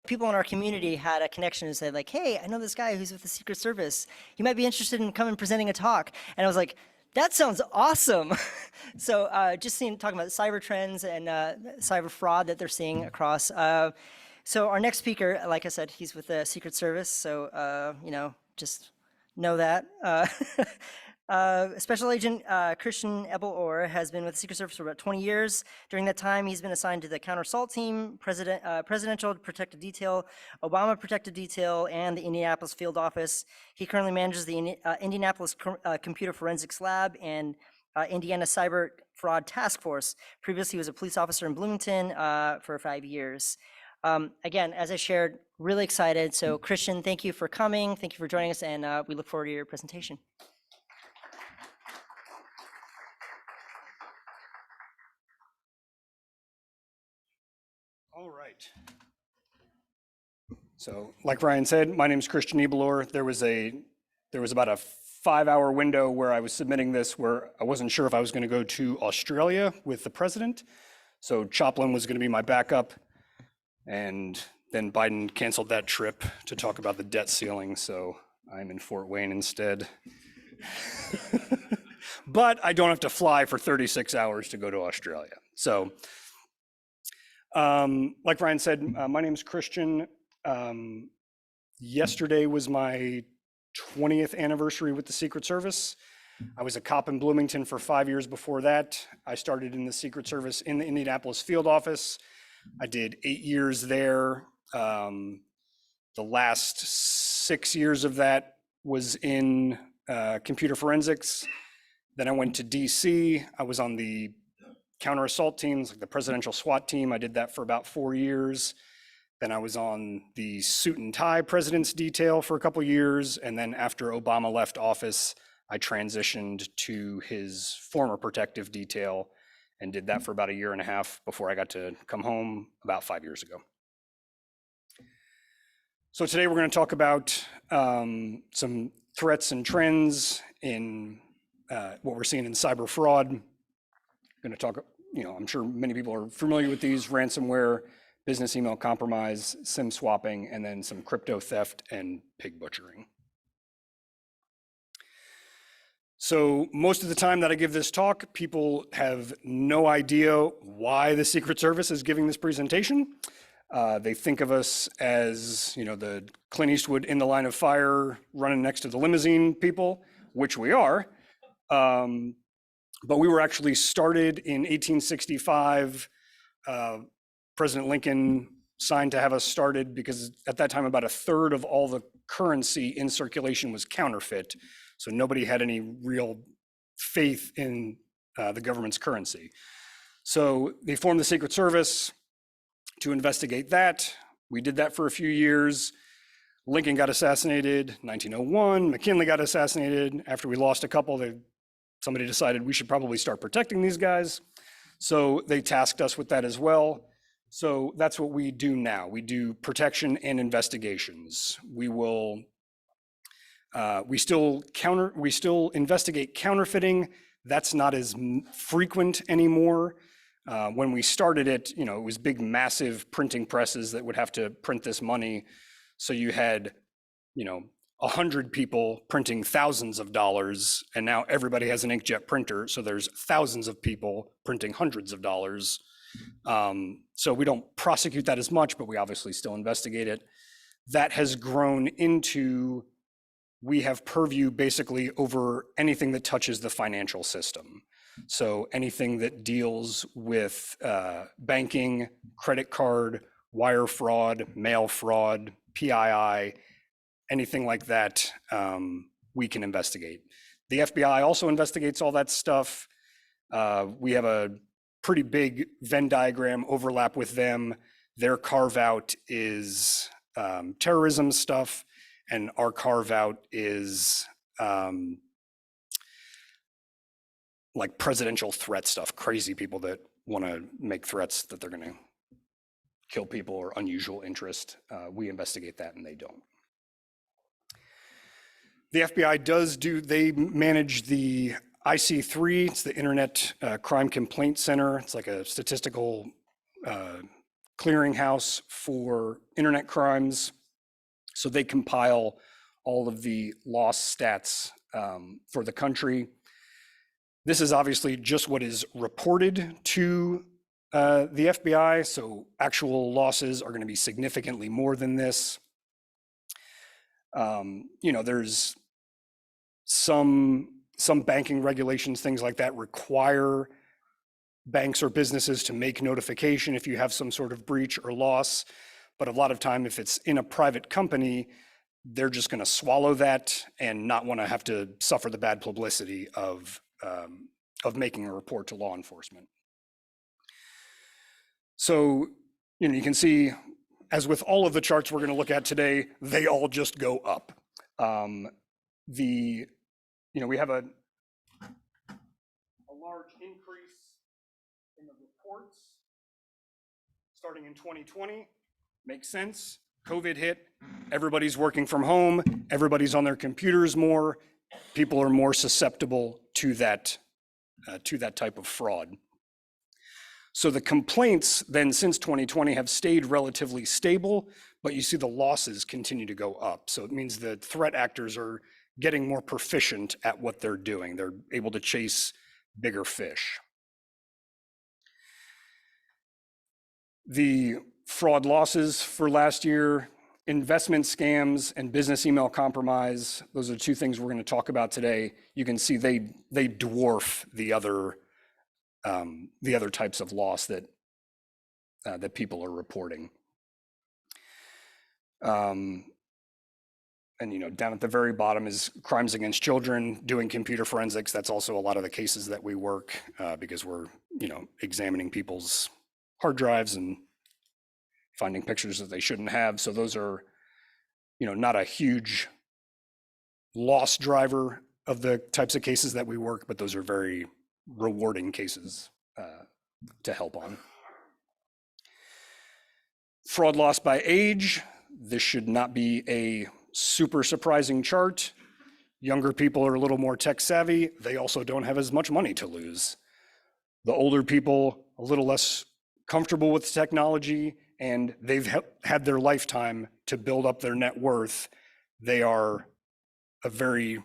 people in our community had a connection and said like, hey, I know this guy who's with the Secret Service. You might be interested in coming presenting a talk. And I was like, that sounds awesome. So just talking about cyber trends and cyber fraud that they're seeing across. So our next speaker, like I said, he's with the Secret Service. So, just know that. Special Agent Christian Ebel has been with the Secret Service for about 20 years. During that time, he's been assigned to the Counter Assault Team, Presidential Protective Detail, Obama Protective Detail, and the Indianapolis Field Office. He currently manages the Indianapolis Computer Forensics Lab and Indiana Cyber Fraud Task Force. Previously, he was a police officer in Bloomington for 5 years. Again, as I shared, really excited. So Christian, thank you for coming. Thank you for joining us, and we look forward to your presentation. All right. So like Ryan said, my name is Christian Ebel. There was about a 5-hour window where I was submitting this where I wasn't sure if I was going to go to Australia with the president. So Choplin was going to be my backup. And then Biden canceled that trip to talk about the debt ceiling. So I'm in Fort Wayne instead. But I don't have to fly for 36 hours to go to Australia. So like Ryan said, my name is Christian. Yesterday was my 20th anniversary with the Secret Service. I was a cop in Bloomington for 5 years before that. I started in the Secret Service in the Indianapolis field office. I did 8 years there. The last 6 years of that was in computer forensics. Then I went to DC. I was on the counter assault teams, like the presidential SWAT team. I did that for about 4 years. Then I was on the suit and tie president's detail for a couple of years. And then after Obama left office, I transitioned to his former protective detail and did that for about 1.5 years before I got to come home about 5 years ago. So today we're going to talk about some threats and trends in what we're seeing in cyber fraud. I'm going to talk, I'm sure many people are familiar with these: ransomware, business email compromise, SIM swapping, and then some crypto theft and pig butchering. So most of the time that I give this talk, people have no idea why the Secret Service is giving this presentation. They think of us as, the Clint Eastwood in the line of fire running next to the limousine people, which we are. But we were actually started in 1865. President Lincoln signed to have us started because at that time about 1/3 of all the currency in circulation was counterfeit. So nobody had any real faith in the government's currency. So they formed the Secret Service to investigate that. We did that for a few years. Lincoln got assassinated, 1901. McKinley got assassinated. After we lost a couple, somebody decided we should probably start protecting these guys. So they tasked us with that as well. So that's what we do now. We do protection and investigations. We still investigate counterfeiting. That's not as frequent anymore. When we started it, it was big, massive printing presses that would have to print this money. So you had, 100 people printing thousands of dollars, and now everybody has an inkjet printer. So there's thousands of people printing hundreds of dollars. So we don't prosecute that as much, but we obviously still investigate it. That has grown into, we have purview basically over anything that touches the financial system. So anything that deals with banking, credit card, wire fraud, mail fraud, PII, anything like that, we can investigate. The FBI also investigates all that stuff. We have a pretty big Venn diagram overlap with them. Their carve out is terrorism stuff, and our carve out is like presidential threat stuff, crazy people that want to make threats that they're going to kill people or unusual interest. We investigate that and they don't. The FBI they manage the IC3, it's the Internet Crime Complaint Center. It's like a statistical clearinghouse for internet crimes. So they compile all of the loss stats for the country. This is obviously just what is reported to the FBI, so actual losses are going to be significantly more than this. There's some banking regulations, things like that, require banks or businesses to make notification if you have some sort of breach or loss. But a lot of time, if it's in a private company, they're just going to swallow that and not want to have to suffer the bad publicity of making a report to law enforcement. So, you can see, as with all of the charts we're going to look at today, they all just go up. We have a large increase in the reports starting in 2020. Makes sense. COVID hit. Everybody's working from home. Everybody's on their computers more. People are more susceptible to that type of fraud. So the complaints then since 2020 have stayed relatively stable, but you see the losses continue to go up. So it means the threat actors are getting more proficient at what they're doing. They're able to chase bigger fish. The fraud losses for last year, investment scams and business email compromise, those are two things we're going to talk about today. You can see they dwarf the other types of loss that people are reporting. And down at the very bottom is crimes against children, doing computer forensics. That's also a lot of the cases that we work because we're examining people's hard drives and finding pictures that they shouldn't have. So those are not a huge loss driver of the types of cases that we work, but those are very rewarding cases to help on. Fraud loss by age. This should not be a super surprising chart. Younger people are a little more tech savvy. They also don't have as much money to lose. The older people, a little less comfortable with technology, and they've had their lifetime to build up their net worth. They are a very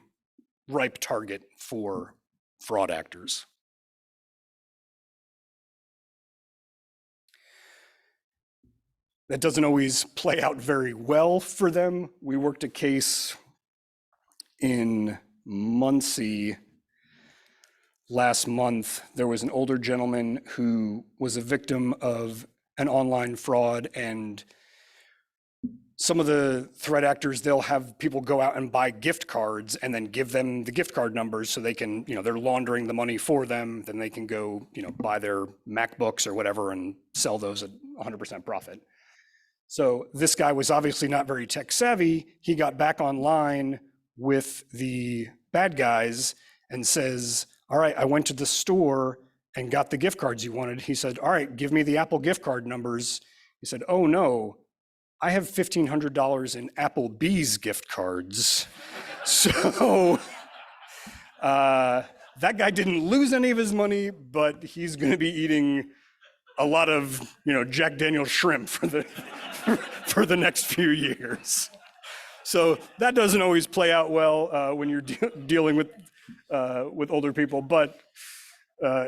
ripe target for fraud actors. That doesn't always play out very well for them. We worked a case in Muncie last month. There was an older gentleman who was a victim of an online fraud, and some of the threat actors, they'll have people go out and buy gift cards and then give them the gift card numbers so they can, they're laundering the money for them. Then they can go, buy their MacBooks or whatever and sell those at 100% profit. So this guy was obviously not very tech savvy. He got back online with the bad guys and says, all right, I went to the store and got the gift cards you wanted. He said, all right, give me the Apple gift card numbers. He said, oh no, I have $1,500 in Applebee's gift cards. So that guy didn't lose any of his money, but he's gonna be eating a lot of Jack Daniel's shrimp for the next few years. So that doesn't always play out well when you're dealing with older people, but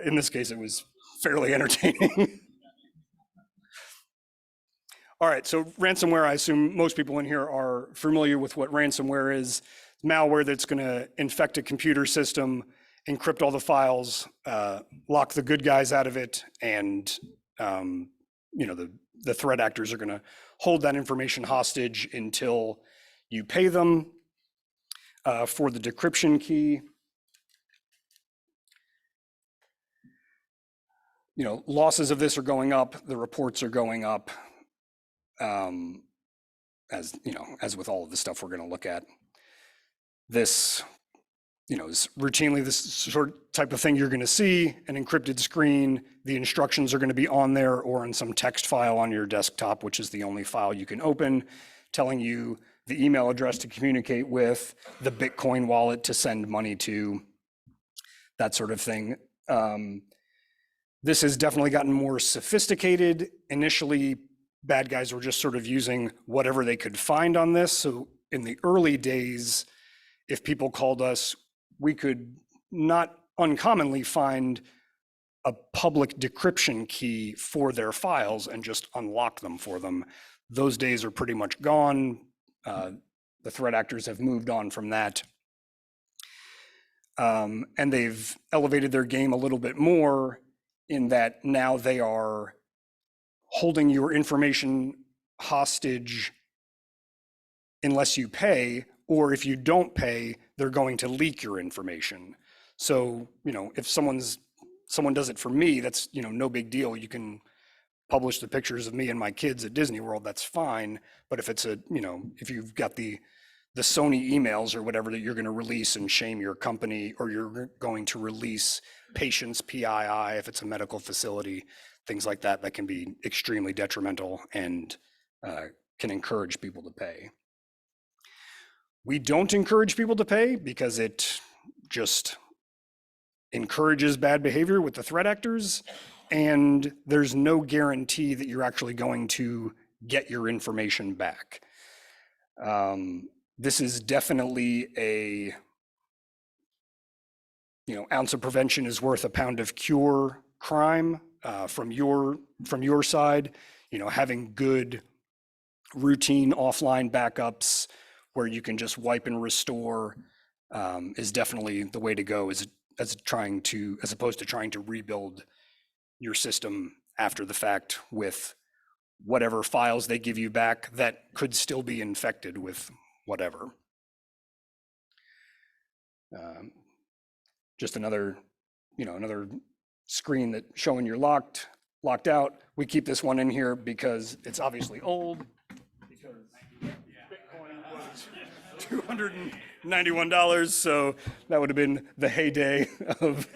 in this case, it was fairly entertaining. All right, so ransomware, I assume most people in here are familiar with what ransomware is. Malware that's going to infect a computer system, encrypt all the files, lock the good guys out of it, and the threat actors are going to hold that information hostage until you pay them for the decryption key. Losses of this are going up, the reports are going up, as with all of the stuff we're going to look at. This, is routinely this sort of type of thing you're going to see, an encrypted screen. The instructions are going to be on there or in some text file on your desktop, which is the only file you can open, telling you the email address to communicate with, the Bitcoin wallet to send money to, that sort of thing. This has definitely gotten more sophisticated. Initially, bad guys were just sort of using whatever they could find on this. So in the early days, if people called us, we could not uncommonly find a public decryption key for their files and just unlock them for them. Those days are pretty much gone. The threat actors have moved on from that. And they've elevated their game a little bit more in that now they are holding your information hostage unless you pay, or if you don't pay, they're going to leak your information. So, if someone does it for me, that's, no big deal. You can publish the pictures of me and my kids at Disney World, that's fine. But if it's if you've got the Sony emails or whatever that you're going to release and shame your company, or you're going to release patients' PII if it's a medical facility, things like that, that can be extremely detrimental and can encourage people to pay. We don't encourage people to pay because it just encourages bad behavior with the threat actors, and there's no guarantee that you're actually going to get your information back. This is definitely a, ounce of prevention is worth a pound of cure crime from your side. Having good routine offline backups where you can just wipe and restore is definitely the way to go, as opposed to trying to rebuild your system after the fact with whatever files they give you back that could still be infected with whatever. Just another screen that showing you're locked out. We keep this one in here because it's obviously old, because Bitcoin was $291, so that would have been the heyday of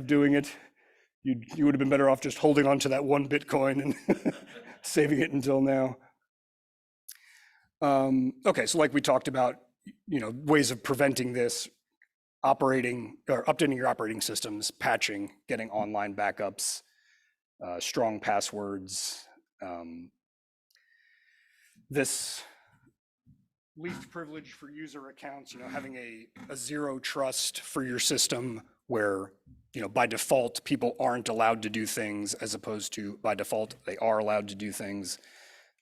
doing it. You would have been better off just holding on to that one Bitcoin and saving it until now. Okay, so like we talked about, ways of preventing this: updating your operating systems, patching, getting online backups, strong passwords. This least privilege for user accounts, having a zero trust for your system where, by default, people aren't allowed to do things, as opposed to by default, they are allowed to do things,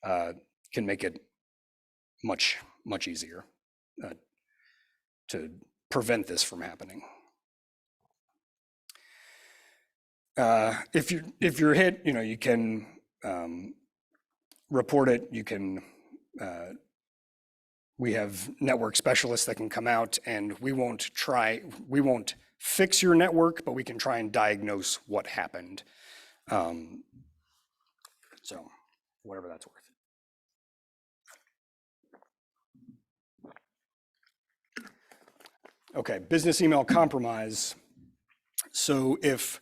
can make it much easier to prevent this from happening. If you're hit, you can report it. You can. We have network specialists that can come out, and we won't fix your network, but we can try and diagnose what happened. So whatever that's worth. Okay, business email compromise. So if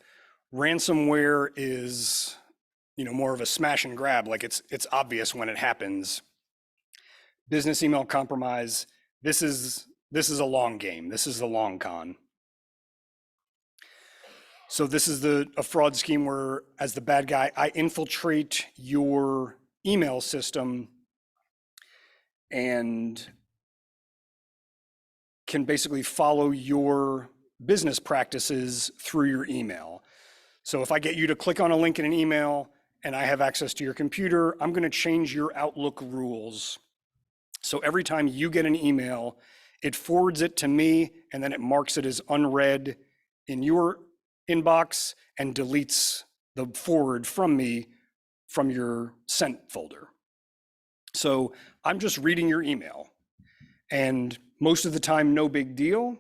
ransomware is, more of a smash and grab, like it's obvious when it happens, business email compromise, this is a long game. This is the long con. So this is a fraud scheme where, as the bad guy, I infiltrate your email system and can basically follow your business practices through your email. So if I get you to click on a link in an email and I have access to your computer, I'm going to change your Outlook rules. So every time you get an email, it forwards it to me, and then it marks it as unread in your inbox and deletes the forward from me from your sent folder. So I'm just reading your email, and most of the time, no big deal.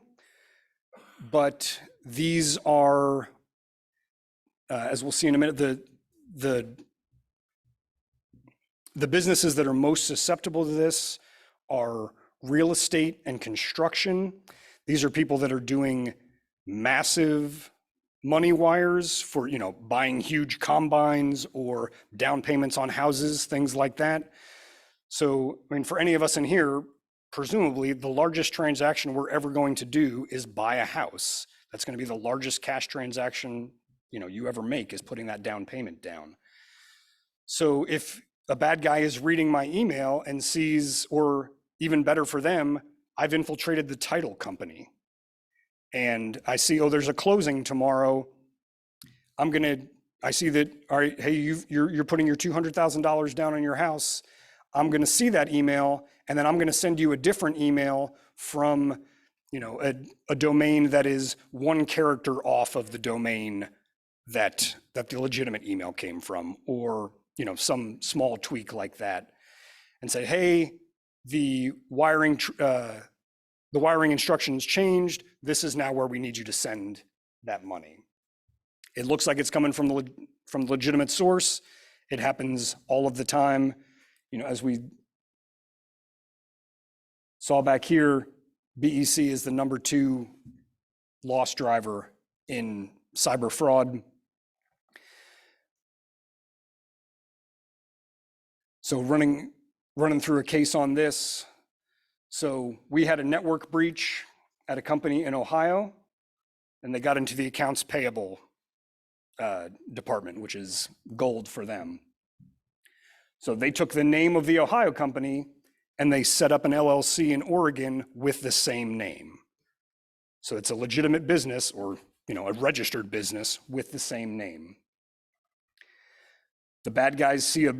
But these are, as we'll see in a minute, the businesses that are most susceptible to this are real estate and construction. These are people that are doing massive money wires for, buying huge combines or down payments on houses, things like that. So, for any of us in here, presumably the largest transaction we're ever going to do is buy a house. That's going to be the largest cash transaction, you ever make, is putting that down payment down. So if a bad guy is reading my email and sees, or even better for them, I've infiltrated the title company and I see, oh, there's a closing tomorrow. I see that, all right, hey, you're putting your $200,000 down on your house. I'm going to see that email, and then I'm going to send you a different email from, a domain that is one character off of the domain that the legitimate email came from, or, some small tweak like that, and say, hey, the wiring instructions changed. This is now where we need you to send that money. It looks like it's coming from the legitimate source. It happens all of the time. As we saw back here, BEC is the number 2 loss driver in cyber fraud. So running through a case on this. So we had a network breach at a company in Ohio, and they got into the accounts payable department, which is gold for them. So they took the name of the Ohio company and they set up an LLC in Oregon with the same name. So it's a legitimate business, or a registered business with the same name. The bad guys see a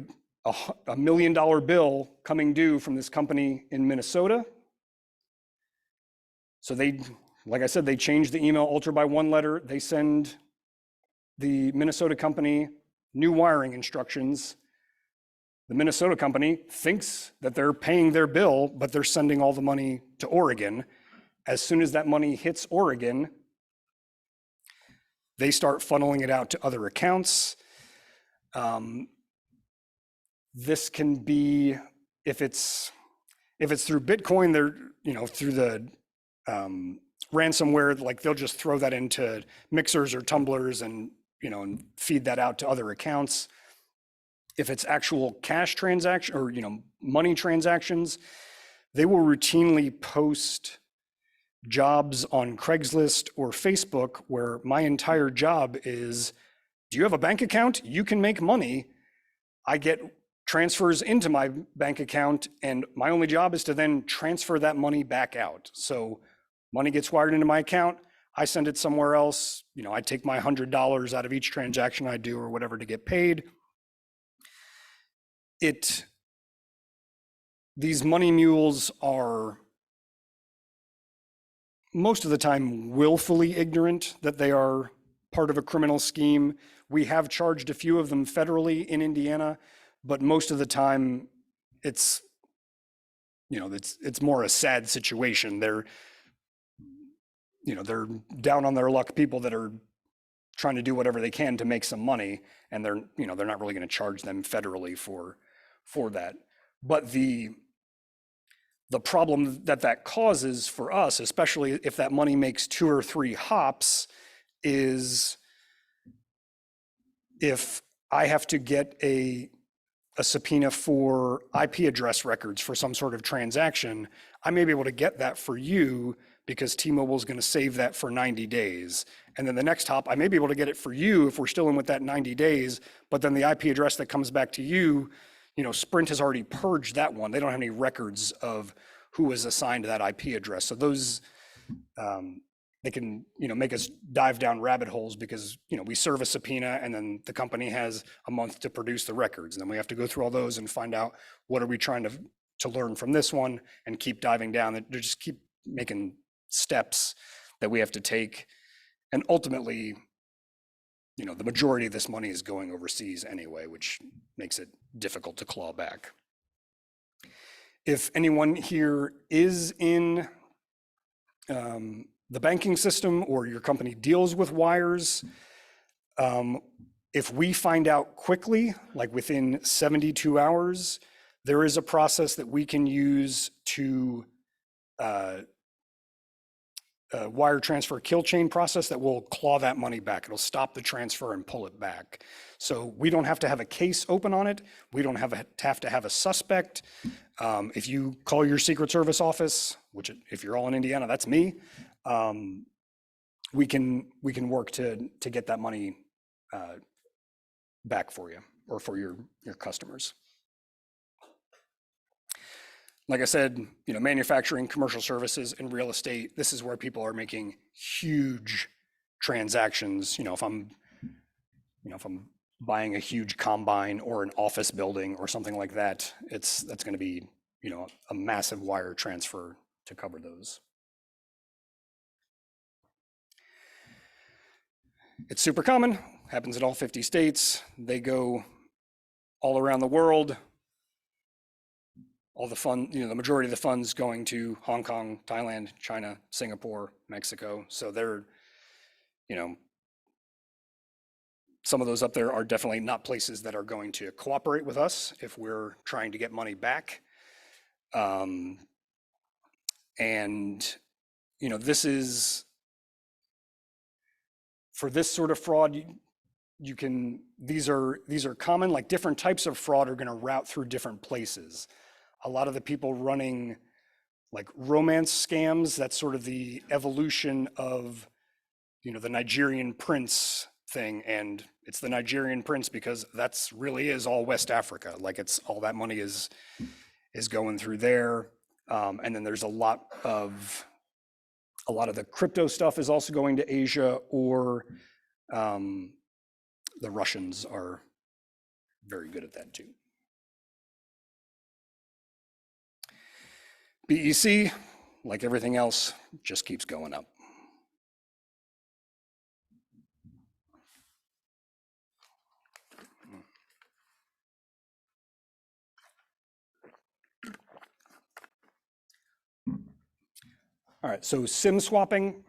$1 million bill coming due from this company in Minnesota. So they, like I said, they change the email, alter by one letter. They send the Minnesota company new wiring instructions. The Minnesota company thinks that they're paying their bill, but they're sending all the money to Oregon. As soon as that money hits Oregon, they start funneling it out to other accounts. This can be, if it's through Bitcoin, they're, through the ransomware, like they'll just throw that into mixers or tumblers and, and feed that out to other accounts. If it's actual cash transaction or, money transactions, they will routinely post jobs on Craigslist or Facebook where my entire job is, do you have a bank account? You can make money. I get transfers into my bank account, and my only job is to then transfer that money back out. So money gets wired into my account, I send it somewhere else. I take my $100 out of each transaction I do or whatever to get paid. These money mules are most of the time willfully ignorant that they are part of a criminal scheme. We have charged a few of them federally in Indiana, but most of the time it's more a sad situation. They're down on their luck people that are trying to do whatever they can to make some money, and they're not really going to charge them federally for that. But the problem that causes for us, especially if that money makes 2 or 3 hops, is if I have to get a subpoena for IP address records for some sort of transaction, I may be able to get that for you because T-Mobile is going to save that for 90 days. And then the next hop, I may be able to get it for you if we're still in with that 90 days, but then the IP address that comes back to you, Sprint has already purged that one. They don't have any records of who was assigned that IP address. So those, they can, make us dive down rabbit holes because, we serve a subpoena and then the company has a month to produce the records. And then we have to go through all those and find out what are we trying to learn from this one, and keep diving down. They just keep making steps that we have to take. And ultimately, the majority of this money is going overseas anyway, which makes it difficult to claw back. If anyone here is in the banking system or your company deals with wires, if we find out quickly, like within 72 hours, there is a process that we can use to wire transfer kill chain process that will claw that money back. It'll stop the transfer and pull it back. So we don't have to have a case open on it. We don't have to have a suspect. If you call your Secret Service office, which if you're all in Indiana, that's me, we can work to get that money back for you, or for your customers. Like I said, manufacturing, commercial services, and real estate, this is where people are making huge transactions. If I'm buying a huge combine or an office building or something like that, that's going to be, a massive wire transfer to cover those. It's super common, happens in all 50 states. They go all around the world. All the the majority of the funds going to Hong Kong, Thailand, China, Singapore, Mexico. So they're, some of those up there are definitely not places that are going to cooperate with us if we're trying to get money back. This is, for this sort of fraud, these are common, like different types of fraud are going to route through different places. A lot of the people running like romance scams, that's sort of the evolution of, the Nigerian prince thing. And it's the Nigerian prince because that's really is all West Africa. Like it's all that money is going through there. And then there's a lot of the crypto stuff is also going to Asia, or the Russians are very good at that too. BEC, like everything else, just keeps going up. All right, so SIM swapping.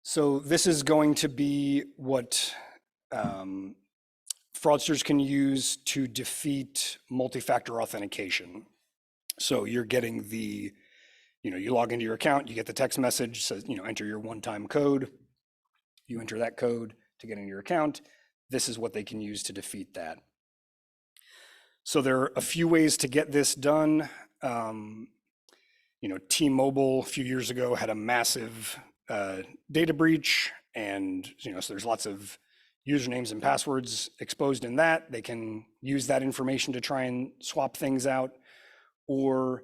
So this is going to be what fraudsters can use to defeat multi-factor authentication. So you're getting you log into your account, you get the text message, says, enter your one-time code. You enter that code to get into your account. This is what they can use to defeat that. So there are a few ways to get this done. T-Mobile a few years ago had a massive data breach, and so there's lots of usernames and passwords exposed in that. They can use that information to try and swap things out, or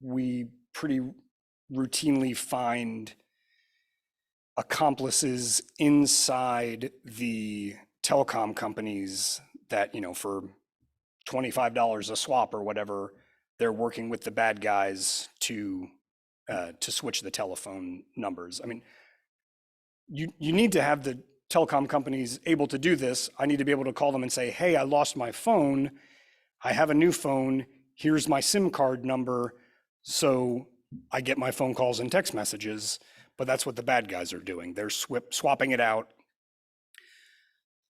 we pretty routinely find accomplices inside the telecom companies that, for $25 a swap or whatever, they're working with the bad guys to switch the telephone numbers. I mean, you need to have the telecom companies able to do this. I need to be able to call them and say, hey, I lost my phone. I have a new phone. Here's my SIM card number. So I get my phone calls and text messages, but that's what the bad guys are doing. They're swapping it out,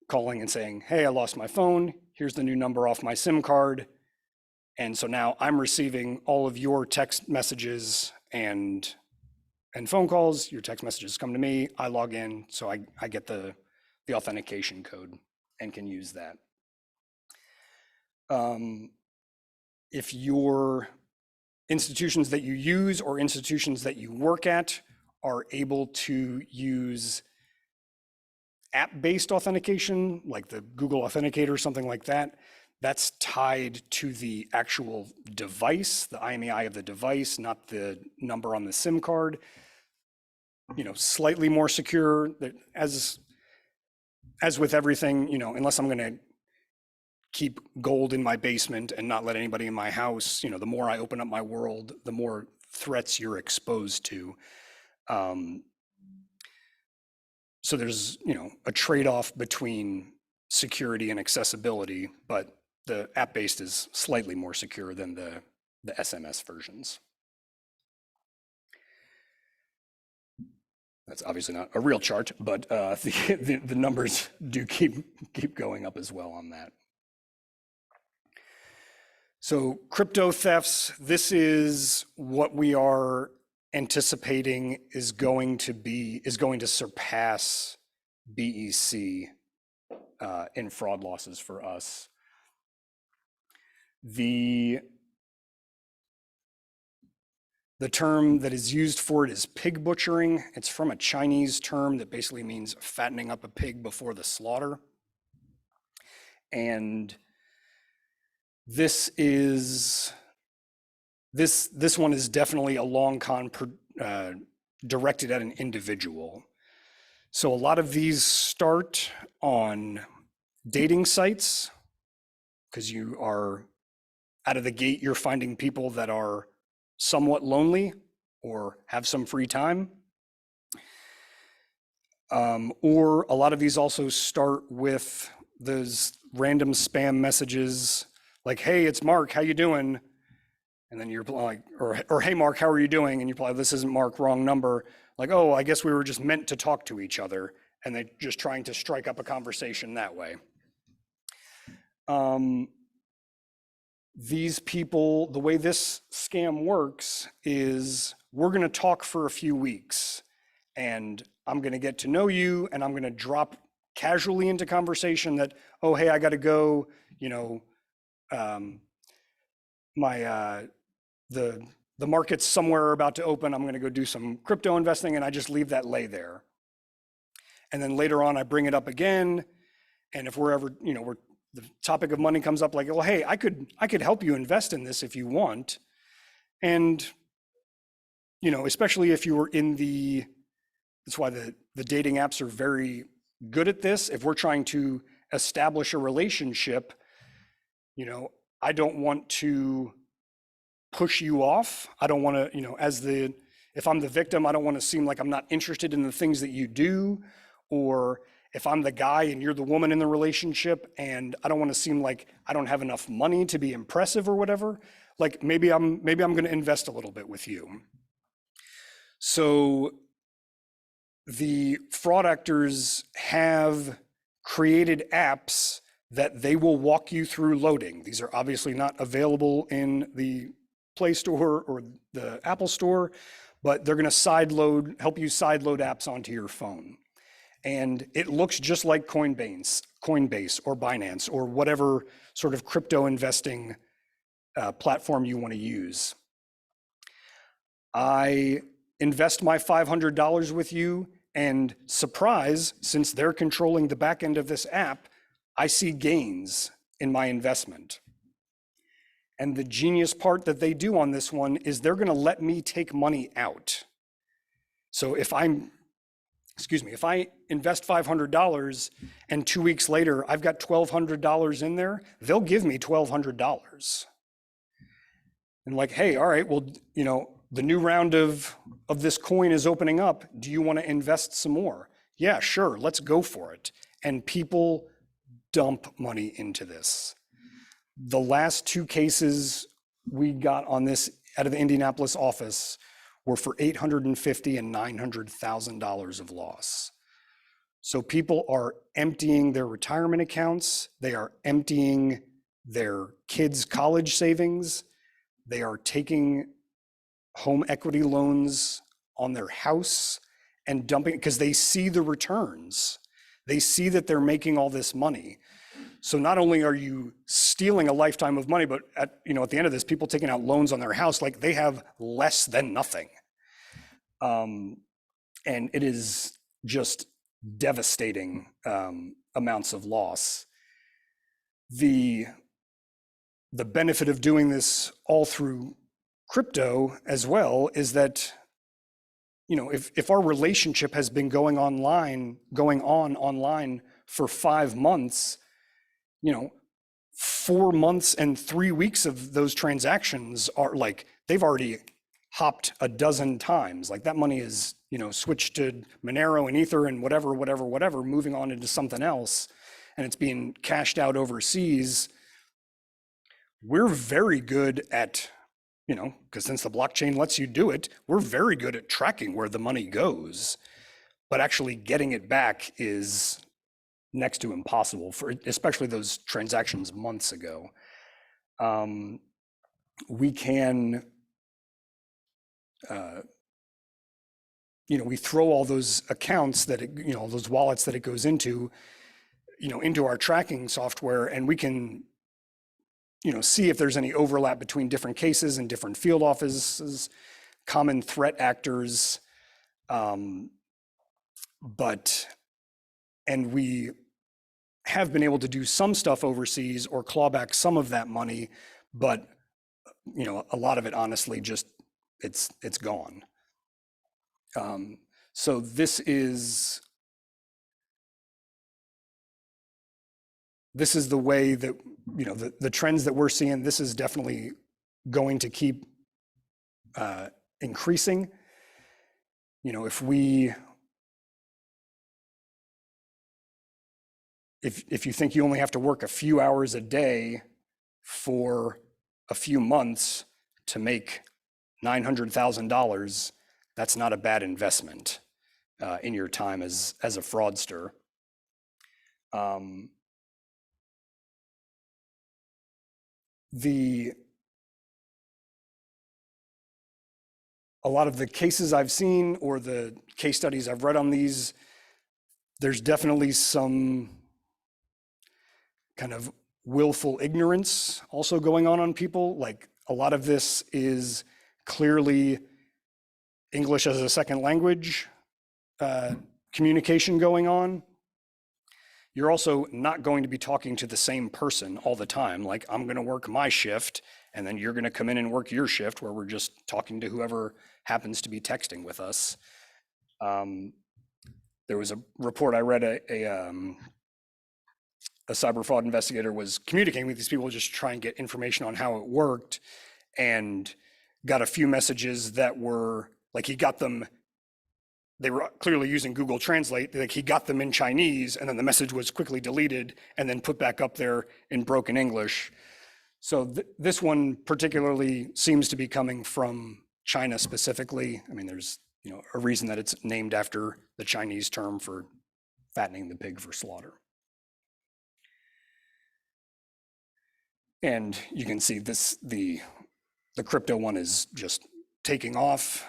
calling and saying, hey, I lost my phone. Here's the new number off my SIM card. And so now I'm receiving all of your text messages and phone calls. Your text messages come to me. I log in, so I get the authentication code and can use that. If your institutions that you use or institutions that you work at are able to use app-based authentication, like the Google Authenticator or something like that, that's tied to the actual device, the IMEI of the device, not the number on the SIM card. Slightly more secure. As with everything, unless I'm going to keep gold in my basement and not let anybody in my house, the more I open up my world, the more threats you're exposed to. So there's, a trade-off between security and accessibility, but the app-based is slightly more secure than the SMS versions. That's obviously not a real chart, but the numbers do keep going up as well on that. So crypto thefts, this is what we are anticipating is going to surpass BEC in fraud losses for us. The term that is used for it is pig butchering. It's from a Chinese term that basically means fattening up a pig before the slaughter. And this one is definitely a long con directed at an individual. So a lot of these start on dating sites, because you are out of the gate, you're finding people that are somewhat lonely or have some free time. Or a lot of these also start with those random spam messages like, hey, it's Mark, how you doing? And then you're like, or hey, Mark, how are you doing? And you reply, this isn't Mark, wrong number. Like, oh, I guess we were just meant to talk to each other. And they're just trying to strike up a conversation that way. These people, the way this scam works is we're going to talk for a few weeks and I'm going to get to know you and I'm going to drop casually into conversation that, oh, hey, I got to go, you know, the market's somewhere about to open. I'm going to go do some crypto investing, and I just leave that lay there. And then later on, I bring it up again. And if we're ever, you know, the topic of money comes up, like, well, hey, I could help you invest in this if you want. And, you know, especially if you were in that's why the dating apps are very good at this. If we're trying to establish a relationship, you know, I don't want to push you off. I don't want to, you know, if I'm the victim, I don't want to seem like I'm not interested in the things that you do. Or if I'm the guy and you're the woman in the relationship and I don't want to seem like I don't have enough money to be impressive or whatever, like maybe I'm going to invest a little bit with you. So the fraud actors have created apps that they will walk you through loading. These are obviously not available in the Play Store or the Apple Store, but they're going to help you sideload apps onto your phone. And it looks just like Coinbase or Binance or whatever sort of crypto investing platform you want to use. I invest my $500 with you, and surprise, since they're controlling the back end of this app, I see gains in my investment. And the genius part that they do on this one is they're going to let me take money out. So if I invest $500 and 2 weeks later, I've got $1,200 in there, they'll give me $1,200. And like, hey, all right, well, you know, the new round of this coin is opening up. Do you want to invest some more? Yeah, sure, let's go for it. And people dump money into this. The last 2 cases we got on this out of the Indianapolis office were for $850,000 and $900,000 of loss. So people are emptying their retirement accounts. They are emptying their kids' college savings. They are taking home equity loans on their house and dumping, because they see the returns. They see that they're making all this money. So not only are you stealing a lifetime of money, but at the end of this, people taking out loans on their house, like they have less than nothing. And it is just devastating amounts of loss. The benefit of doing this all through crypto as well is that, you know, if our relationship has been going on online for 5 months, you know, 4 months and 3 weeks of those transactions are like, they've already hopped a dozen times. Like that money is, you know, switched to Monero and Ether and whatever, moving on into something else, and it's being cashed out overseas. We're very good at, you know, because since the blockchain lets you do it, we're very good at tracking where the money goes, but actually getting it back is next to impossible, for especially those transactions months ago. We can, you know, we throw all those accounts that those wallets that it goes into, you know, into our tracking software, and we can, you know, see if there's any overlap between different cases and different field offices, common threat actors, and we have been able to do some stuff overseas or claw back some of that money, but a lot of it honestly just it's gone. So this is the way that the trends that we're seeing. This is definitely going to keep increasing. If you think you only have to work a few hours a day for a few months to make $900,000, that's not a bad investment in your time as a fraudster. A lot of the cases I've seen or the case studies I've read on these, there's definitely some kind of willful ignorance also going on people. Like a lot of this is clearly English as a second language communication going on. You're also not going to be talking to the same person all the time. Like I'm going to work my shift and then you're going to come in and work your shift where we're just talking to whoever happens to be texting with us. There was a report I read, a cyber fraud investigator was communicating with these people just to try and get information on how it worked, and got a few messages that were like, they were clearly using Google Translate, like he got them in Chinese and then the message was quickly deleted and then put back up there in broken English. So this one particularly seems to be coming from China specifically. I mean, there's a reason that it's named after the Chinese term for fattening the pig for slaughter. And you can see this, the crypto one is just taking off.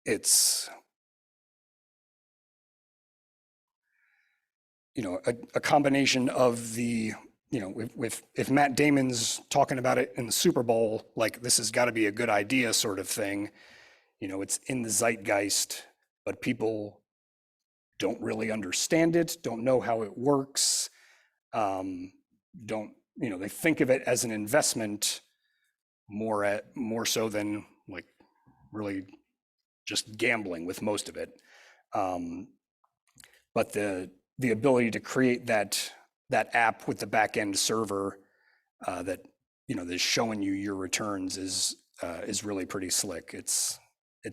It's a combination of the if Matt Damon's talking about it in the Super Bowl, like this has got to be a good idea sort of thing. It's in the zeitgeist, but people don't really understand it, don't know how it works, they think of it as an investment more so than like really just gambling with most of it. But the ability to create that app with the back end server that that's showing you your returns is really pretty slick. It's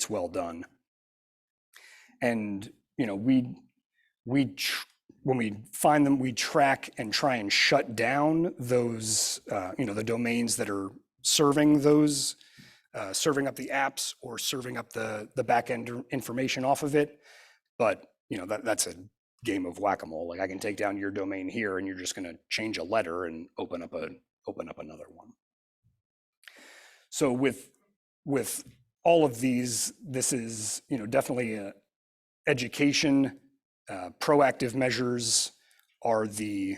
well done. And when we find them, we track and try and shut down those the domains that are serving those serving up the apps or serving up the back end information off of it. But that's a game of whack-a-mole. Like I can take down your domain here and you're just going to change a letter and open up another one. So with all of these, this is definitely education. Proactive measures are the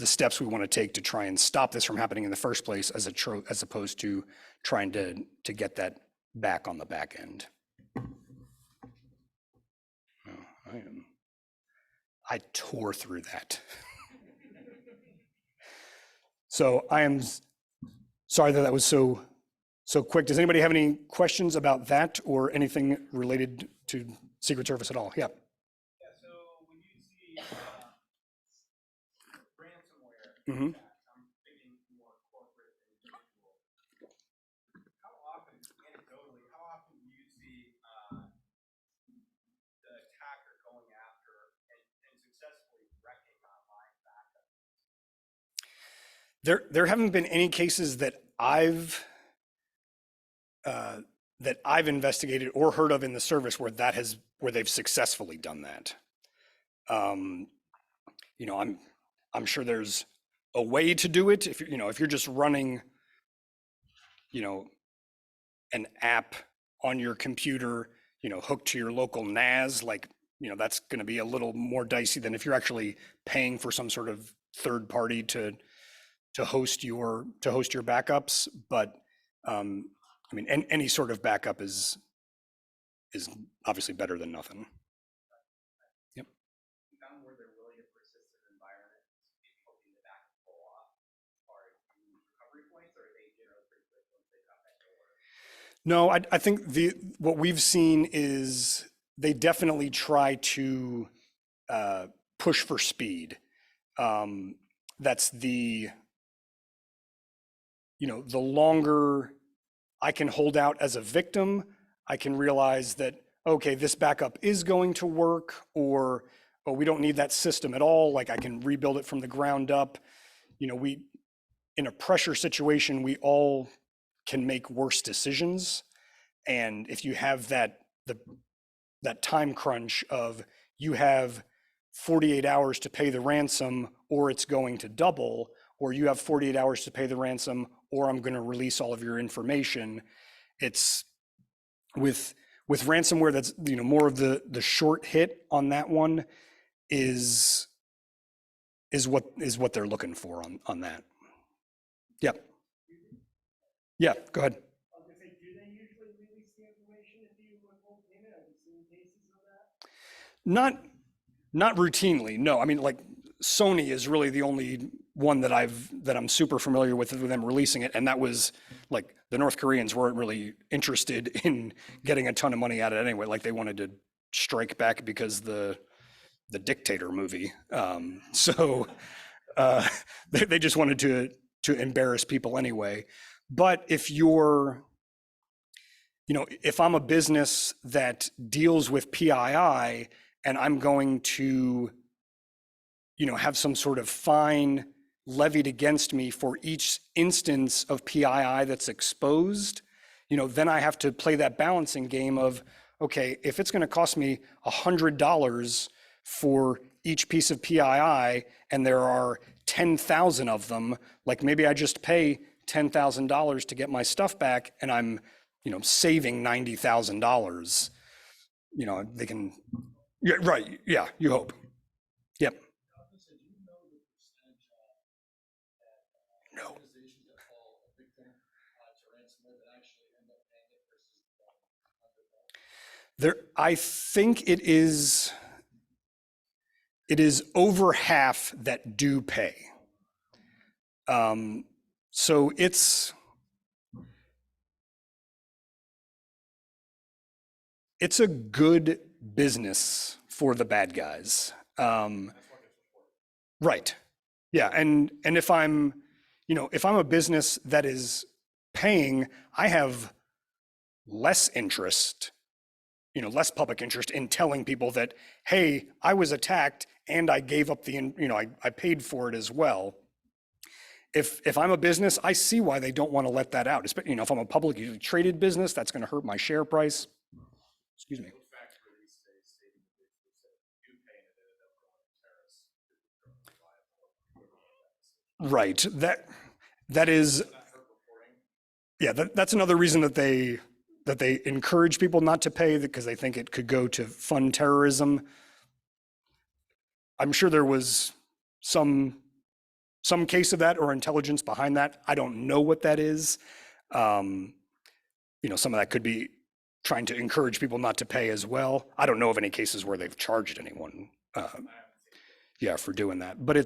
steps we want to take to try and stop this from happening in the first place, as opposed to trying to get that back on the back end. I tore through that. So I am sorry that was so quick. Does anybody have any questions about that or anything related to Secret Service at all? Yeah. Yeah, so when you see ransomware, Mm-hmm. I'm thinking more corporate and individual. How often, anecdotally, do you see the attacker going after and successfully wrecking online backup? There haven't been any cases that I've investigated or heard of in the service where they've successfully done that. I'm sure there's a way to do it if you're just running an app on your computer hooked to your local NAS, like that's going to be a little more dicey than if you're actually paying for some sort of third party to host your backups. But any sort of backup is obviously better than nothing. No, I think what we've seen is they definitely try to push for speed. That's the the longer I can hold out as a victim, I can realize that, okay, this backup is going to work, or, oh, we don't need that system at all. Like I can rebuild it from the ground up. In a pressure situation, we all can make worse decisions. And if you have that time crunch of you have 48 hours to pay the ransom or it's going to double, or you have 48 hours to pay the ransom or I'm going to release all of your information. It's with ransomware, that's more of the short hit on that one is what they're looking for on that. Yeah. Yeah, go ahead. I was gonna say, do they usually release the information if you withhold payment? Have you seen cases of that? Not routinely, no. I mean, like Sony is really the only one that I'm super familiar with them releasing it, and that was like the North Koreans weren't really interested in getting a ton of money out of it anyway. Like they wanted to strike back because the dictator movie. So they just wanted to embarrass people anyway. But if if I'm a business that deals with PII and I'm going to, have some sort of fine levied against me for each instance of PII that's exposed, then I have to play that balancing game of, okay, if it's going to cost me $100 for each piece of PII and there are 10,000 of them, like maybe I just pay $10,000 to get my stuff back and I'm, saving $90,000. They can, yeah, right. Yeah, you hope. Yep. No. I think it is over half that do pay. So it's a good business for the bad guys. Right. Yeah. And if I'm a business that is paying, I have less interest, less public interest in telling people that, hey, I was attacked and I gave up I paid for it as well. If I'm a business, I see why they don't want to let that out. If I'm a publicly traded business, that's going to hurt my share price. Excuse me. Right. That is, yeah, that's another reason that they encourage people not to pay, because they think it could go to fund terrorism. I'm sure there was some case of that or intelligence behind that. I don't know what that is. Some of that could be trying to encourage people not to pay as well. I don't know of any cases where they've charged anyone, for doing that. But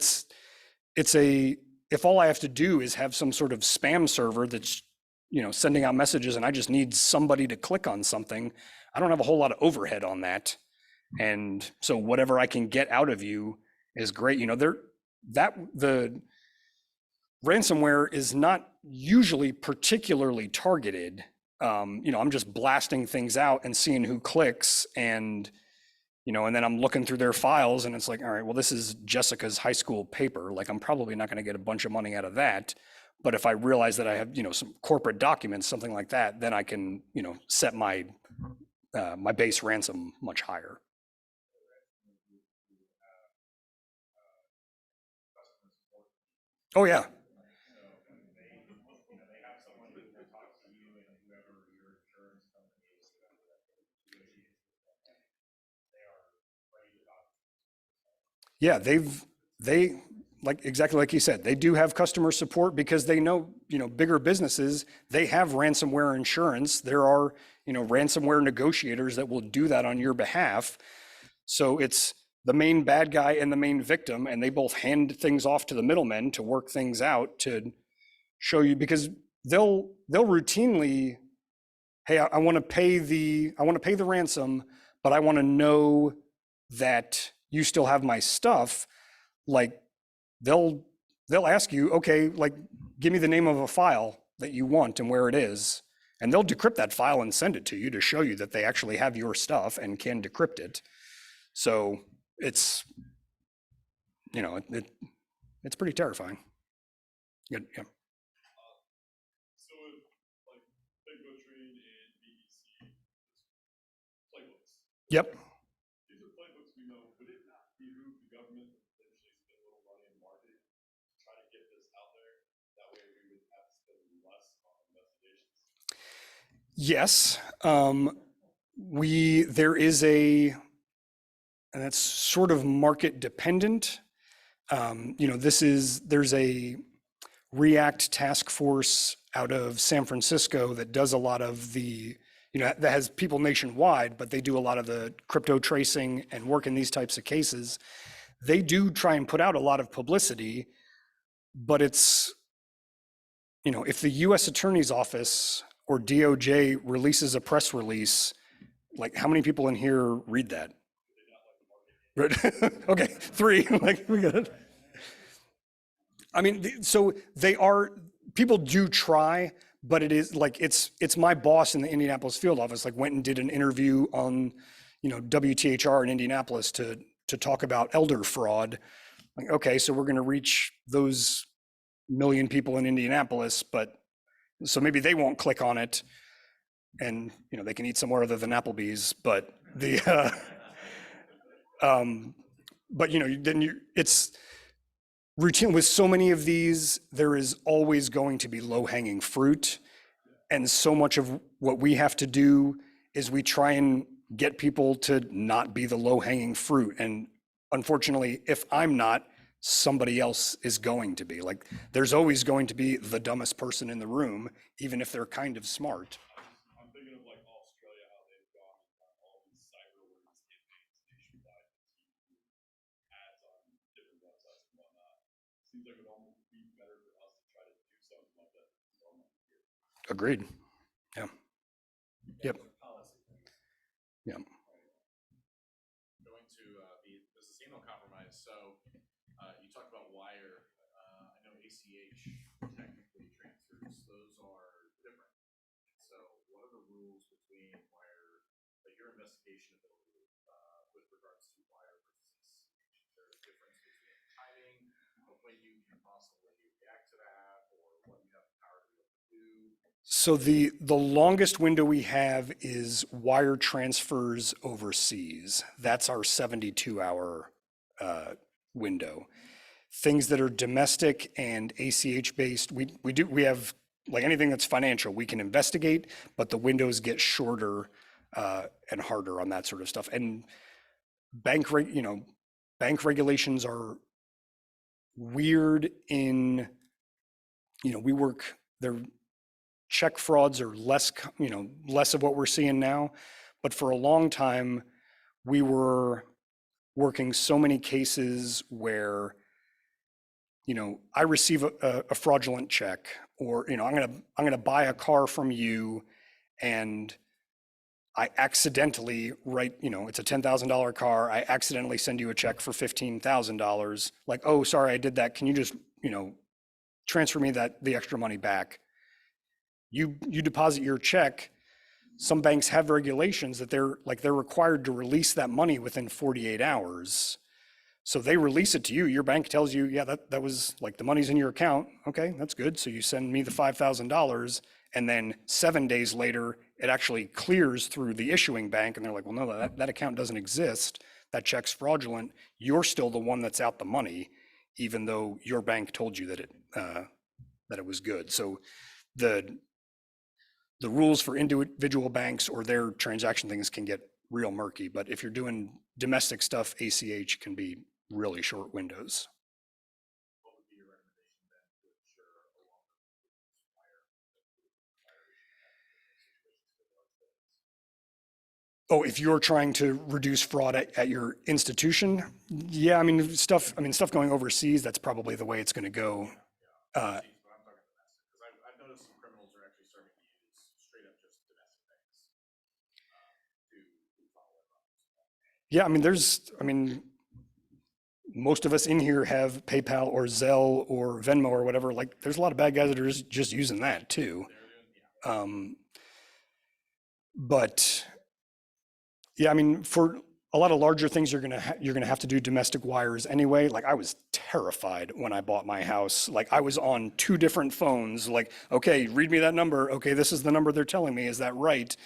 if all I have to do is have some sort of spam server that's, sending out messages and I just need somebody to click on something, I don't have a whole lot of overhead on that. And so whatever I can get out of you is great. The ransomware is not usually particularly targeted. I'm just blasting things out and seeing who clicks, and and then I'm looking through their files and it's like, all right, well, this is Jessica's high school paper. Like I'm probably not going to get a bunch of money out of that. But if I realize that I have, some corporate documents, something like that, then I can, set my my base ransom much higher. Oh yeah. Yeah, they like exactly like you said, they do have customer support because they know, bigger businesses, they have ransomware insurance. There are, ransomware negotiators that will do that on your behalf. So it's the main bad guy and the main victim, and they both hand things off to the middlemen to work things out to show you, because they'll routinely hey, I want to pay the ransom, but I want to know that you still have my stuff. Like they'll ask you, okay, like give me the name of a file that you want and where it is. And they'll decrypt that file and send it to you to show you that they actually have your stuff and can decrypt it. So it's, it's pretty terrifying. Yeah. So if like big butchering and BBC playbooks, Yep. these are playbooks we know. Would it not behoove the government to potentially spend a little money in marketing to try to get this out there? That way we would have to spend less on investigations. Yes. And that's sort of market dependent. There's a React task force out of San Francisco that does a lot of the, that has people nationwide, but they do a lot of the crypto tracing and work in these types of cases. They do try and put out a lot of publicity, but it's, if the US Attorney's Office or DOJ releases a press release, like how many people in here read that? Okay, 3, like we got it. I mean, so people do try, but it is like, it's my boss in the Indianapolis field office, like went and did an interview on, WTHR in Indianapolis to talk about elder fraud. Like, okay, so we're going to reach those million people in Indianapolis, but so maybe they won't click on it and, they can eat somewhere other than Applebee's, but it's routine with so many of these, there is always going to be low hanging fruit. And so much of what we have to do is we try and get people to not be the low hanging fruit. And unfortunately, if I'm not, somebody else is going to be. Like there's always going to be the dumbest person in the room, even if they're kind of smart. I'm thinking of like Australia, how they've gone and done all these cyber awareness campaigns nationwide, ads on different websites and whatnot. Seems like it would almost be better for us to try to do something like that. Agreed. Yeah. Yep. Yeah. Going to the sustainable compromise. So you talked about wire. I know ACH technically transfers; those are different. So what are the rules between wire, like your investigation ability with regards to wire versus ACH? Is there a difference between timing of when you can possibly react to that, or what you have the power to be able to do? So the longest window we have is wire transfers overseas. That's our 72-hour window. Things that are domestic and ACH based, we have like anything that's financial, we can investigate, but the windows get shorter and harder on that sort of stuff. And bank regulations are weird in, they're check frauds are less of what we're seeing now. But for a long time, we were working so many cases where, I receive a fraudulent check, or, I'm gonna buy a car from you and I accidentally write, it's a $10,000 car. I accidentally send you a check for $15,000. Like, oh, sorry, I did that. Can you just, transfer me the extra money back? You deposit your check. Some banks have regulations that they're required to release that money within 48 hours. So they release it to you. Your bank tells you, yeah, that was like the money's in your account. Okay, that's good. So you send me the $5,000, and then 7 days later, it actually clears through the issuing bank, and they're like, well, no, that account doesn't exist. That check's fraudulent. You're still the one that's out the money, even though your bank told you that it was good. So the rules for individual banks or their transaction things can get real murky. But if you're doing domestic stuff, ACH can be really short windows. What would be your recommendation then to ensure a longer wire situations? Oh, if you're trying to reduce fraud at your institution, yeah, I mean stuff going overseas, that's probably the way it's going to go. But I'm talking domestic, because I've noticed some criminals are actually starting to use straight up just domestic bank Yeah, I mean, most of us in here have PayPal or Zelle or Venmo or whatever. Like, there's a lot of bad guys that are just using that too. But yeah, I mean, for a lot of larger things, you're gonna have to do domestic wires anyway. Like, I was terrified when I bought my house. Like, I was on 2 different phones. Like, okay, read me that number. Okay, this is the number they're telling me. Is that right?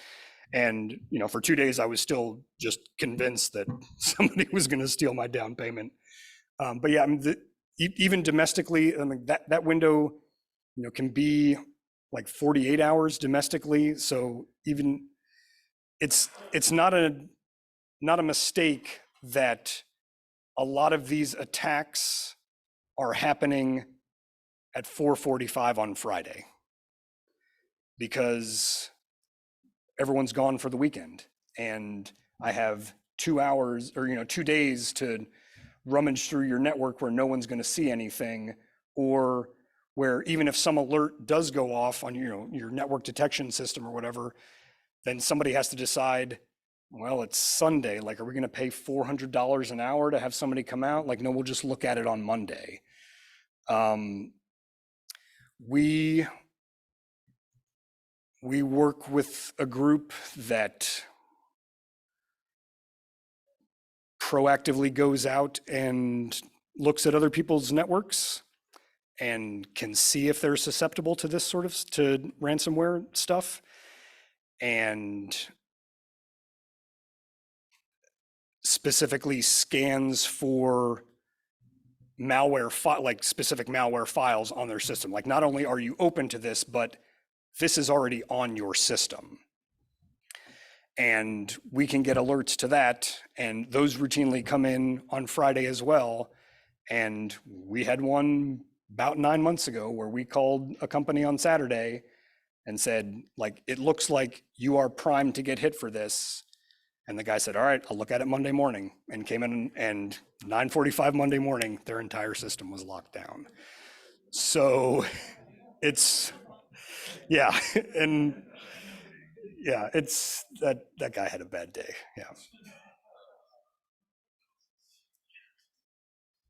And for 2 days, I was still just convinced that somebody was going to steal my down payment. But yeah, I mean, even domestically, I mean, that window, can be like 48 hours domestically. So even it's not a mistake that a lot of these attacks are happening at 4:45 on Friday, because everyone's gone for the weekend and I have 2 hours or 2 days to rummage through your network where no one's going to see anything, or where even if some alert does go off on your network detection system or whatever, then somebody has to decide, well, it's Sunday, like, are we going to pay $400 an hour to have somebody come out? Like, no, we'll just look at it on Monday. We work with a group that proactively goes out and looks at other people's networks and can see if they're susceptible to this to ransomware stuff, and specifically scans for malware, like specific malware files on their system. Like, not only are you open to this, but this is already on your system. And we can get alerts to that, and those routinely come in on Friday as well. And we had one about 9 months ago where we called a company on Saturday and said, like, it looks like you are primed to get hit for this. And the guy said, all right, I'll look at it Monday morning, and came in, and 9:45 Monday morning, their entire system was locked down. So yeah, and yeah, it's that guy had a bad day. Yeah.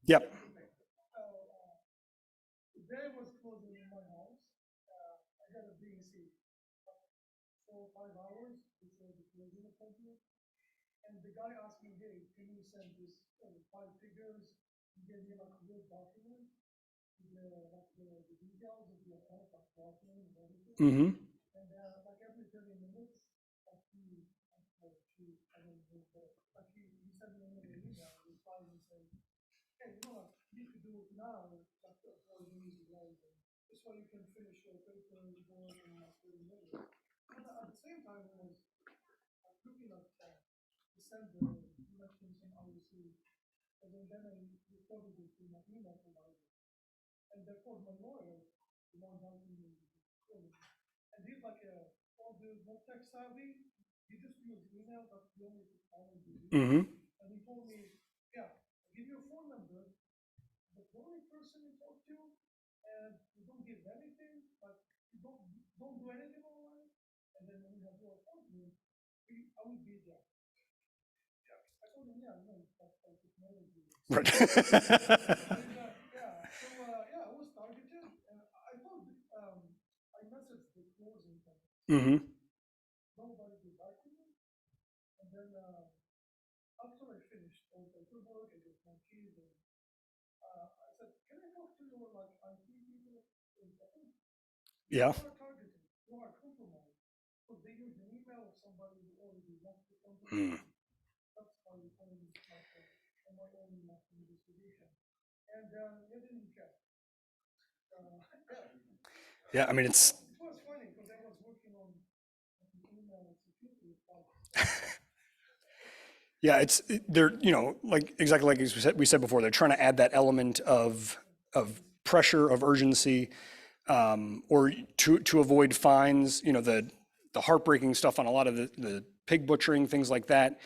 Yep. The day was closing in my house. I got a BC 4 or 5 hours before the closing appointment. And the guy asked me, hey, can you send this 5 figures? He gave me like a Word document, the details of the account, like document and everything. Mm-hmm. And like every 30 minutes, like he sent me another email, replying and saying, hey, you need to do it now, like 4 days ago. This way you can finish your paper work in like 30 minutes. But at the same time, I was looking at December elections in RUC, and then I reported it to my email provider. And therefore, my lawyer, the one helping me, and he's like all the more tech savvy. He just used email, that's the only technology. Mm-hmm. And he told me, yeah, I'll give you a phone number, but the only person you talk to, and you don't give anything, like you don't do anything online, and then when you have your appointment, I will be there. Yeah. I told him, yeah, no, that's like technology. Right. Yeah, so I was targeted, and I thought I messaged the closing company. Mm-hmm. Nobody did back to me, and then after I finished all the paperwork, I got my keys, and I said, can I talk to your like IT people? Yeah. You are targeted, you are compromised, because they use an email of somebody who already left the company. That's how you find on my own investigation. And they didn't care. Yeah, I mean, it's It was funny because I was working on the email security part. yeah, they're like exactly like we said before, they're trying to add that element of pressure, of urgency, or to avoid fines. The heartbreaking stuff on a lot of the pig butchering, things like that.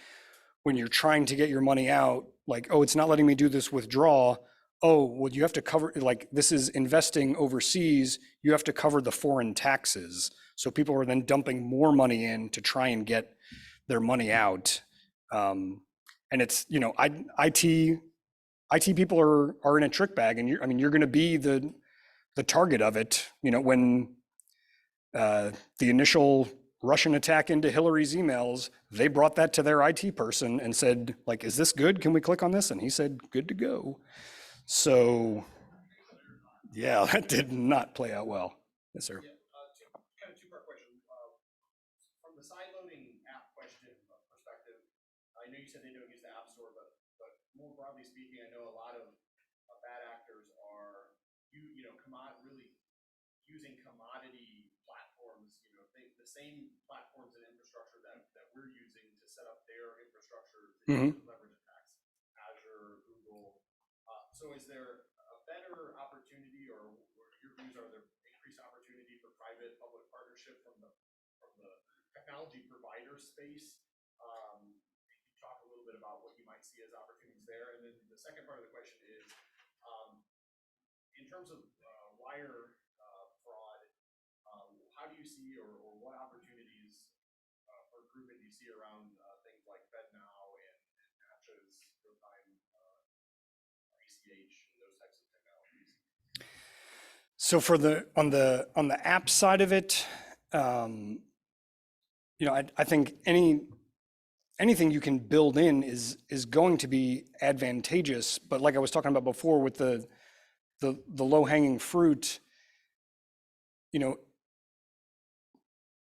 When you're trying to get your money out, like, oh, it's not letting me do this withdraw. Oh, well, you have to cover, like, this is investing overseas, you have to cover the foreign taxes. So people are then dumping more money in to try and get their money out. And it's, you know, IT people are in a trick bag, and I mean, you're going to be the target of it. You know, when the initial Russian attack into Hillary's emails, they brought that to their IT person and said, like, is this good? Can we click on this? And he said, good to go. So yeah, that did not play out well. Yes, sir. Yeah, kind of two-part question. From the side loading app question perspective, I know you said they don't use the App Store, but more broadly speaking, I know a lot of bad actors are really using commodity platforms. You know, the same platforms and infrastructure that we're using to set up their infrastructure to leverage attacks, Azure, Google. So is there a better opportunity, or your views, are there increased opportunity for private-public partnership from the technology provider space? Can you talk a little bit about what you might see as opportunities there? And then the second part of the question is, in terms of wire fraud, how do you see, or what opportunities for improvement do you see around things like FedNow and Match's real-time ACH and those types of technologies? So for on the app side of it, you know, I think anything you can build in is going to be advantageous. But like I was talking about before with the low-hanging fruit, you know,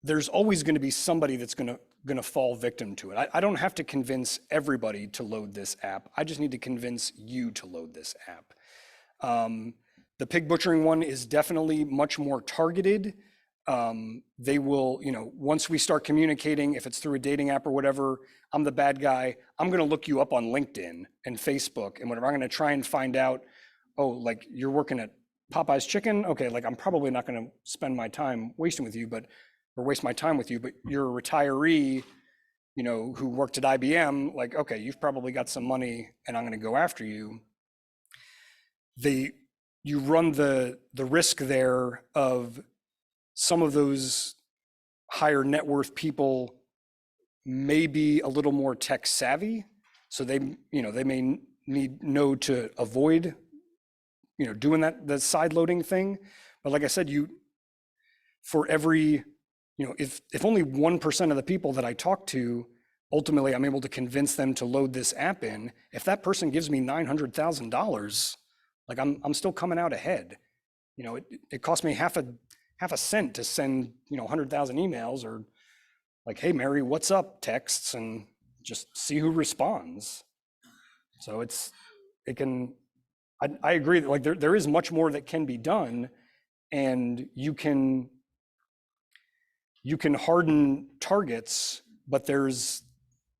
there's always going to be somebody that's going to fall victim to it. I don't have to convince everybody to load this app. I just need to convince you to load this app. The pig butchering one is definitely much more targeted. They will, you know, once we start communicating, if it's through a dating app or whatever, I'm the bad guy. I'm going to look you up on LinkedIn and Facebook and whatever. I'm going to try and find out, oh, like you're working at Popeye's Chicken. Okay, like I'm probably not going to spend my time wasting with you, or waste my time with you, but you're a retiree, you know, who worked at IBM. Like, okay, you've probably got some money, and I'm going to go after you. You run the risk there of some of those higher net worth people may be a little more tech savvy, so they may know to avoid, you know, doing the side loading thing. But like I said, for every, you know, if only 1% of the people that I talk to, ultimately I'm able to convince them to load this app in, if that person gives me $900,000, like I'm still coming out ahead. You know, it cost me half a cent to send, you know, 100,000 emails, or like, hey, Mary, what's up texts, and just see who responds. So I agree that like there is much more that can be done, and you can harden targets, but there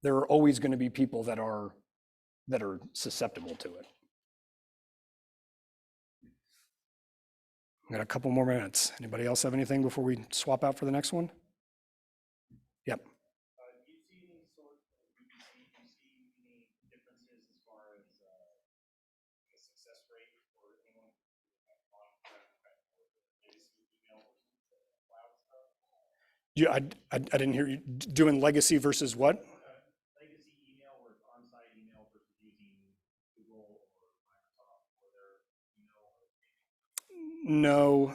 are always going to be people that are susceptible to it. We've got a couple more minutes. Anybody else have anything before we swap out for the next one? Yep. Do you see any differences as far as the success rate for anyone Yeah, I didn't hear you. Doing legacy versus what? legacy email or on-site email versus using Google or Microsoft for their email? No.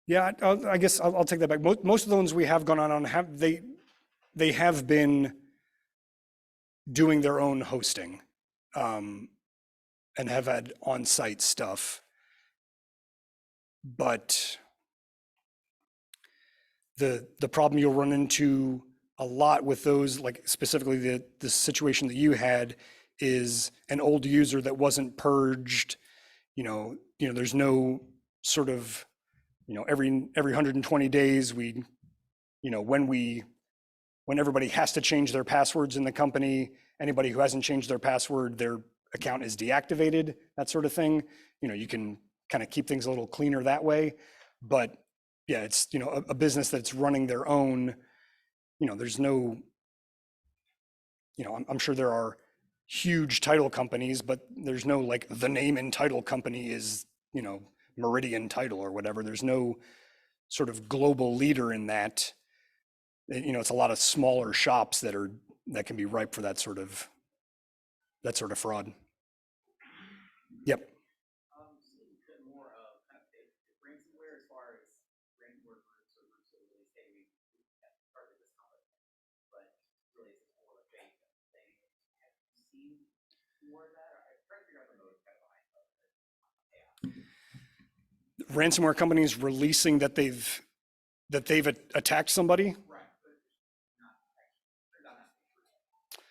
Yeah, I guess I'll take that back. Most of the ones we have gone on they have been doing their own hosting, and have had on-site stuff. But the problem you'll run into a lot with those, like specifically the situation that you had, is an old user that wasn't purged. You know, there's no sort of, you know, every 120 days we, you know, when everybody has to change their passwords in the company, anybody who hasn't changed their password, their account is deactivated, that sort of thing. You know, you can kind of keep things a little cleaner that way. But yeah, it's, you know, a business that's running their own, you know, there's no, you know, I'm sure there are huge title companies, but there's no like the name and title company is, you know, Meridian title or whatever. There's no sort of global leader in that. You know, it's a lot of smaller shops that can be ripe for that sort of fraud. Yep. Seeing a bit more of kind of ransomware as far as ransomware groups or groups that really say we target this company, but really it's more of a fake thing. Have you seen more of that? Or I'm trying to figure out the motive kind of behind it. Yeah. Ransomware companies releasing that they've attacked somebody. Right, but not actually, they're not true.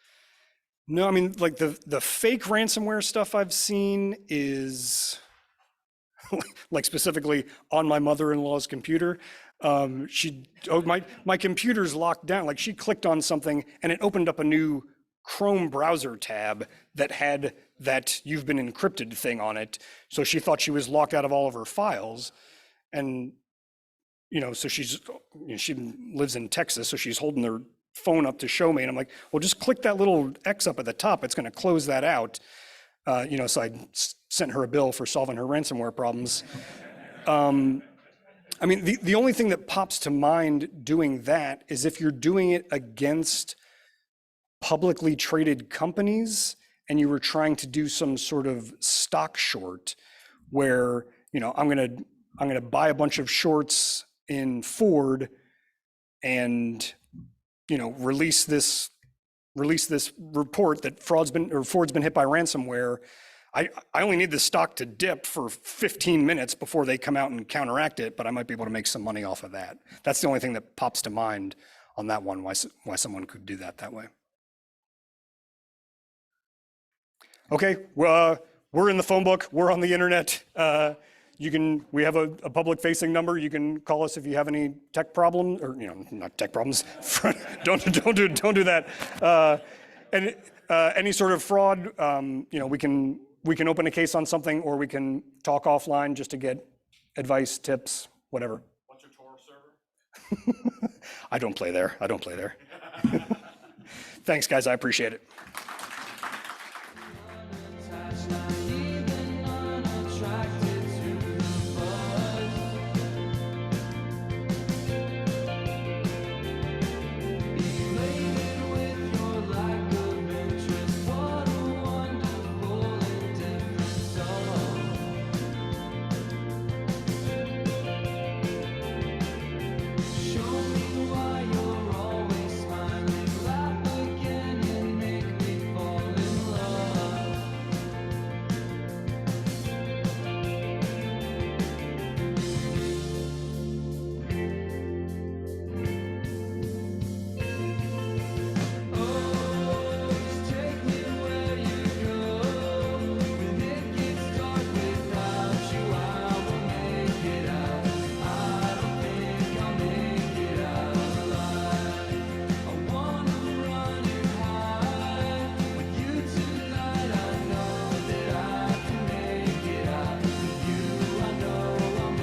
No, I mean, like the fake ransomware stuff I've seen is like specifically on my mother-in-law's computer. My computer's locked down. Like she clicked on something and it opened up a new Chrome browser tab that had that "you've been encrypted" thing on it. So she thought she was locked out of all of her files. And, you know, so she lives in Texas, so she's holding her phone up to show me, and I'm like, well, just click that little X up at the top. It's going to close that out. You know, so I sent her a bill for solving her ransomware problems. I mean, the only thing that pops to mind doing that is if you're doing it against publicly traded companies and you were trying to do some sort of stock short where, you know, I'm going to buy a bunch of shorts in Ford and, you know, release this report that Ford's been hit by ransomware. I only need the stock to dip for 15 minutes before they come out and counteract it, but I might be able to make some money off of that. That's the only thing that pops to mind on that one, why someone could do that way. Okay, well, we're in the phone book, we're on the internet. We have a public facing number. You can call us if you have any tech problems, or, you know, not tech problems. don't do that. And any sort of fraud, you know, we can open a case on something, or we can talk offline just to get advice, tips, whatever. What's your Tor server? I don't play there. Thanks, guys. I appreciate it.